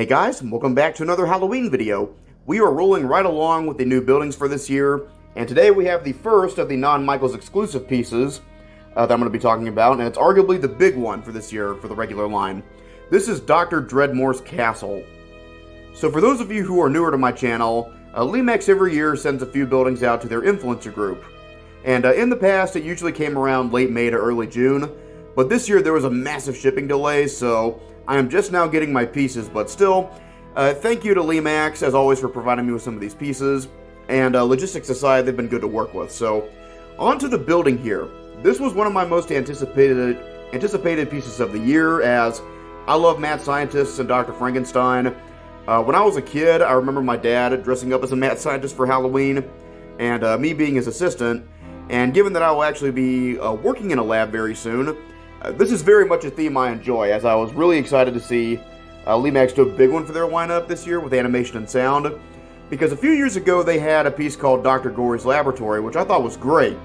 Hey guys, and welcome back to another Halloween video. We are rolling right along with the new buildings for this year, and today we have the first of the non-Michaels exclusive pieces that I'm going to be talking about, and it's arguably the big one for this year for the regular line. This is Dr. Dreadmoor's Castle. So for those of you who are newer to my channel, Lemax every year sends a few buildings out to their influencer group. And in the past, it usually came around late May to early June, but this year there was a massive shipping delay, so I am just now getting my pieces, but still, thank you to Lemax, as always, for providing me with some of these pieces, and logistics aside, they've been good to work with. So, on to the building here. This was one of my most anticipated pieces of the year, as I love mad scientists and Dr. Frankenstein. When I was a kid, I remember my dad dressing up as a mad scientist for Halloween, and me being his assistant, and given that I will actually be working in a lab very soon, this is very much a theme I enjoy, as I was really excited to see Lemax do a big one for their lineup this year with animation and sound, because a few years ago they had a piece called Dr. Gory's Laboratory, which I thought was great,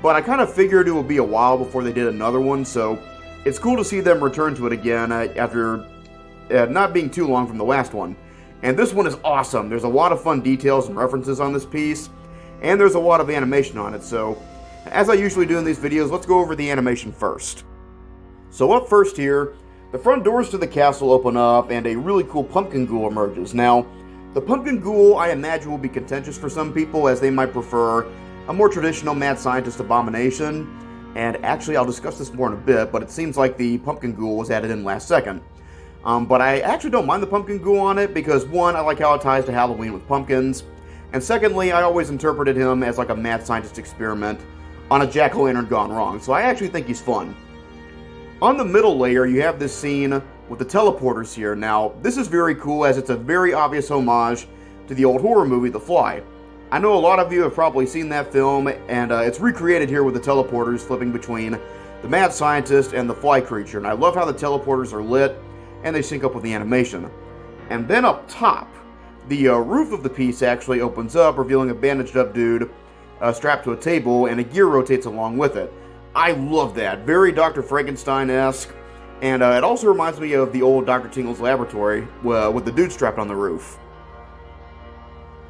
but I kind of figured it would be a while before they did another one, so it's cool to see them return to it again after not being too long from the last one. And this one is awesome. There's a lot of fun details and references on this piece, and there's a lot of animation on it, so as I usually do in these videos, let's go over the animation first. So up first here, the front doors to the castle open up and a really cool pumpkin ghoul emerges. Now, the pumpkin ghoul I imagine will be contentious for some people, as they might prefer a more traditional mad scientist abomination. And actually, I'll discuss this more in a bit, but it seems like the pumpkin ghoul was added in last second. But I actually don't mind the pumpkin ghoul on it because, one, I like how it ties to Halloween with pumpkins, and secondly, I always interpreted him as like a mad scientist experiment on a jack-o'-lantern gone wrong, so I actually think he's fun. On the middle layer, you have this scene with the teleporters here. Now, this is very cool, as it's a very obvious homage to the old horror movie, The Fly. I know a lot of you have probably seen that film, and it's recreated here with the teleporters flipping between the mad scientist and the fly creature, and I love how the teleporters are lit, and they sync up with the animation. And then up top, the roof of the piece actually opens up, revealing a bandaged up dude strapped to a table, and a gear rotates along with it. I love that. Very Dr. Frankenstein-esque, and it also reminds me of the old Dr. Tingle's laboratory with the dude strapped on the roof.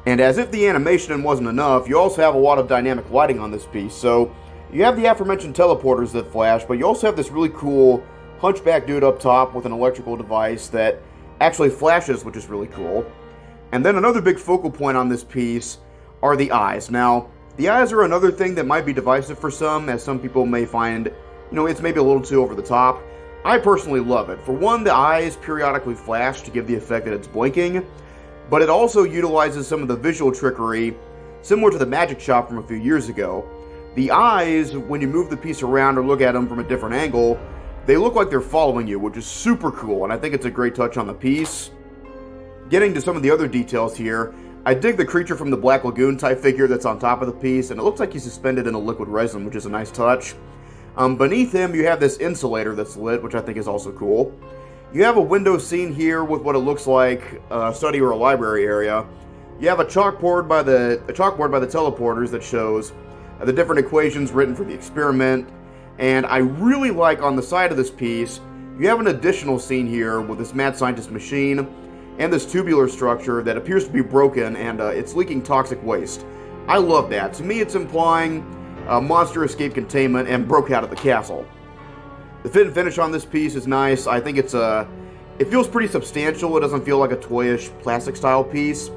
And as if the animation wasn't enough, you also have a lot of dynamic lighting on this piece. So you have the aforementioned teleporters that flash, but you also have this really cool hunchback dude up top with an electrical device that actually flashes, which is really cool. And then another big focal point on this piece are the eyes. Now, the eyes are another thing that might be divisive for some, as some people may find, it's maybe a little too over the top. I personally love it. For one, the eyes periodically flash to give the effect that it's blinking, but it also utilizes some of the visual trickery similar to the magic shop from a few years ago. The eyes, when you move the piece around or look at them from a different angle, they look like they're following you, which is super cool, and I think it's a great touch on the piece. Getting to some of the other details here, I dig the creature from the Black Lagoon type figure that's on top of the piece, and it looks like he's suspended in a liquid resin, which is a nice touch. Beneath him, you have this insulator that's lit, which I think is also cool. You have a window scene here with what it looks like a study or a library area. You have a chalkboard by the teleporters that shows the different equations written for the experiment, and I really like on the side of this piece, you have an additional scene here with this mad scientist machine and this tubular structure that appears to be broken, and it's leaking toxic waste. I love that. To me, it's implying monster escape containment and broke out of the castle. The fit and finish on this piece is nice. I think it feels pretty substantial. It doesn't feel like a toyish plastic style piece,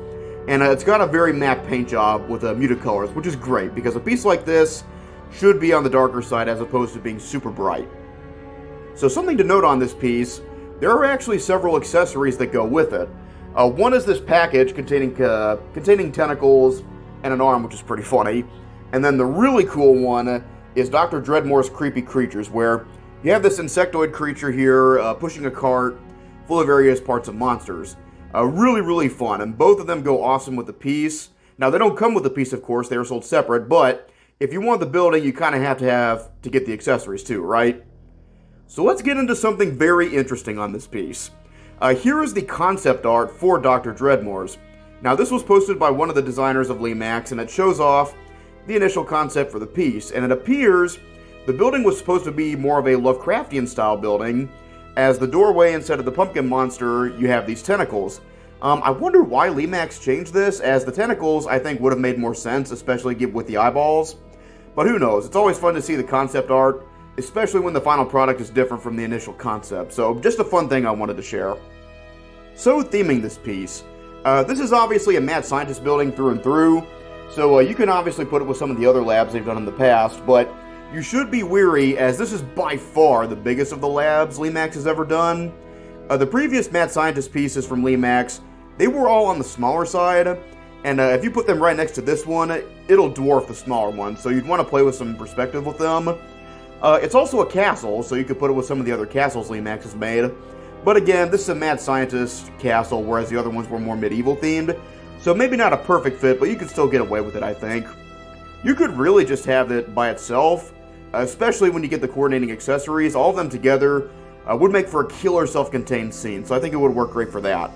and it's got a very matte paint job with muted colors, which is great because a piece like this should be on the darker side as opposed to being super bright. So something to note on this piece, there are actually several accessories that go with it. One is this package containing tentacles and an arm, which is pretty funny. And then the really cool one is Dr. Dreadmoor's Creepy Creatures, where you have this insectoid creature here pushing a cart full of various parts of monsters. Really, really fun, and both of them go awesome with the piece. Now, they don't come with the piece, of course, they are sold separate, but if you want the building, you kind of have to get the accessories too, right? So let's get into something very interesting on this piece. Here is the concept art for Dr. Dreadmoor's. Now, this was posted by one of the designers of Lemax, and it shows off the initial concept for the piece, and it appears the building was supposed to be more of a Lovecraftian style building, As the doorway instead of the pumpkin monster, you have these tentacles. I wonder why Lemax changed this, as the tentacles I think would have made more sense, especially with the eyeballs. But who knows, it's always fun to see the concept art, especially when the final product is different from the initial concept, so just a fun thing I wanted to share. So theming this piece. This is obviously a mad scientist building through and through, so you can obviously put it with some of the other labs they've done in the past, but you should be weary, as this is by far the biggest of the labs Lemax has ever done. The previous mad scientist pieces from Lemax, they were all on the smaller side, and if you put them right next to this one, it'll dwarf the smaller one, so you'd want to play with some perspective with them. It's also a castle, so you could put it with some of the other castles Lemax has made. But again, this is a mad scientist castle, whereas the other ones were more medieval themed, so maybe not a perfect fit, but you could still get away with it, I think. You could really just have it by itself, especially when you get the coordinating accessories. All of them together would make for a killer self-contained scene, so I think it would work great for that.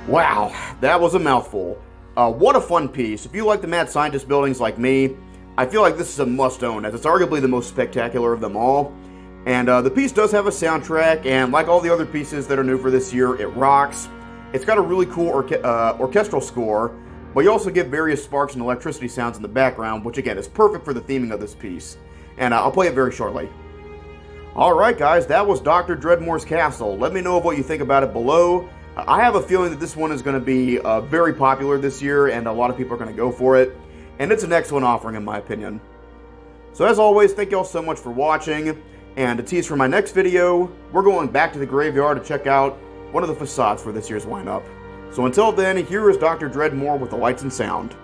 Wow, that was a mouthful. What a fun piece. If you like the mad scientist buildings like me, I feel like this is a must-own, as it's arguably the most spectacular of them all. And the piece does have a soundtrack, and like all the other pieces that are new for this year, it rocks. It's got a really cool orchestral score, but you also get various sparks and electricity sounds in the background, which again is perfect for the theming of this piece. And I'll play it very shortly. Alright guys, that was Dr. Dreadmoor's Castle. Let me know what you think about it below. I have a feeling that this one is going to be very popular this year, and a lot of people are going to go for it. And it's an excellent offering in my opinion. So as always, thank you all so much for watching. And to tease for my next video, we're going back to the graveyard to check out one of the facades for this year's lineup. So until then, here is Dr. Dreadmoor with the lights and sound.